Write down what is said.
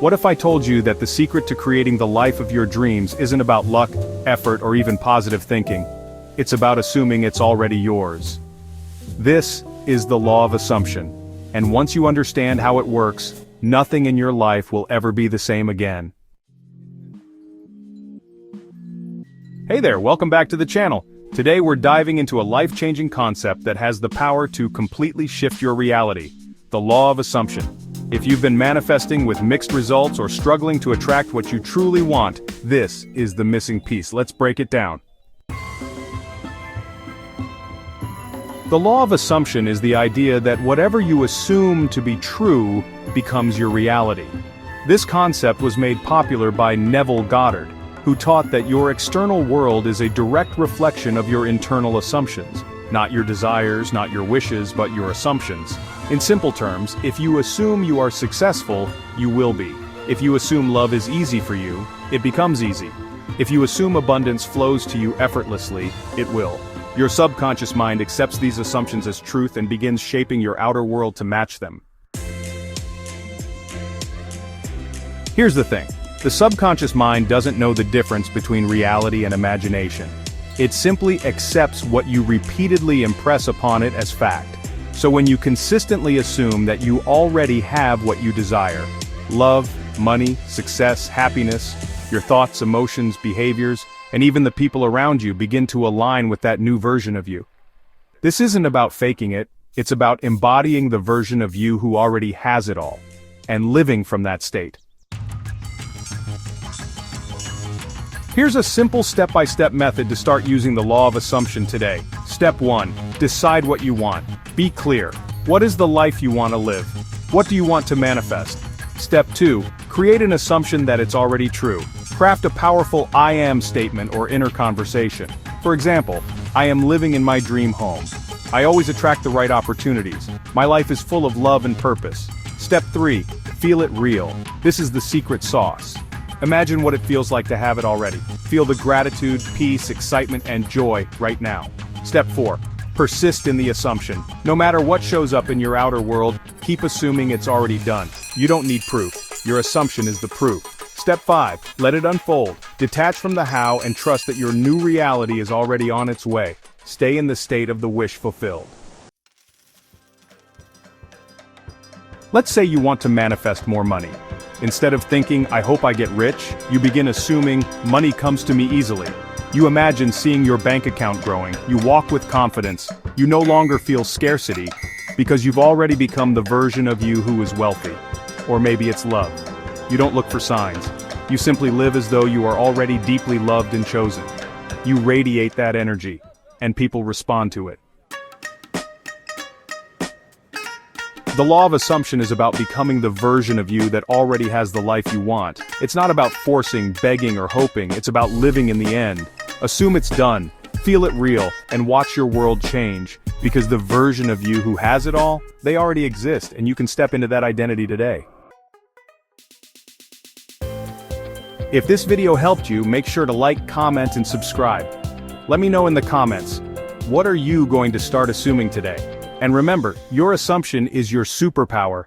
What if I told you that the secret to creating the life of your dreams isn't about luck, effort, or even positive thinking? It's about assuming it's already yours. This is the law of assumption, and once you understand how it works, nothing in your life will ever be the same again. Hey there, welcome back to the channel. Today we're diving into a life-changing concept that has the power to completely shift your reality: the law of assumption. If you've been manifesting with mixed results or struggling to attract what you truly want, this is the missing piece. Let's break it down. The law of assumption is the idea that whatever you assume to be true becomes your reality. This concept was made popular by Neville Goddard, who taught that your external world is a direct reflection of your internal assumptions. Not your desires, not your wishes, but your assumptions. In simple terms, if you assume you are successful, you will be. If you assume love is easy for you, it becomes easy. If you assume abundance flows to you effortlessly, it will. Your subconscious mind accepts these assumptions as truth and begins shaping your outer world to match them. Here's the thing. The subconscious mind doesn't know the difference between reality and imagination. It simply accepts what you repeatedly impress upon it as fact. So when you consistently assume that you already have what you desire, love, money, success, happiness, your thoughts, emotions, behaviors, and even the people around you begin to align with that new version of you. This isn't about faking it, it's about embodying the version of you who already has it all, and living from that state. Here's a simple step-by-step method to start using the law of assumption today. Step 1. Decide what you want. Be clear. What is the life you want to live? What do you want to manifest? Step 2. Create an assumption that it's already true. Craft a powerful I am statement or inner conversation. For example, I am living in my dream home. I always attract the right opportunities. My life is full of love and purpose. Step 3. Feel it real. This is the secret sauce. Imagine what it feels like to have it already. Feel the gratitude, peace, excitement, and joy right now. Step 4. Persist in the assumption. No matter what shows up in your outer world, keep assuming it's already done. You don't need proof. Your assumption is the proof. Step 5. Let it unfold. Detach from the how and trust that your new reality is already on its way. Stay in the state of the wish fulfilled. Let's say you want to manifest more money. Instead of thinking, I hope I get rich, you begin assuming, money comes to me easily. You imagine seeing your bank account growing, you walk with confidence, you no longer feel scarcity, because you've already become the version of you who is wealthy. Or maybe it's love. You don't look for signs. You simply live as though you are already deeply loved and chosen. You radiate that energy, and people respond to it. The law of assumption is about becoming the version of you that already has the life you want. It's not about forcing, begging, or hoping. It's about living in the end. Assume it's done, feel it real, and watch your world change. Because the version of you who has it all, they already exist, and you can step into that identity today. If this video helped you, make sure to like, comment, and subscribe. Let me know in the comments, what are you going to start assuming today? And remember, your assumption is your superpower.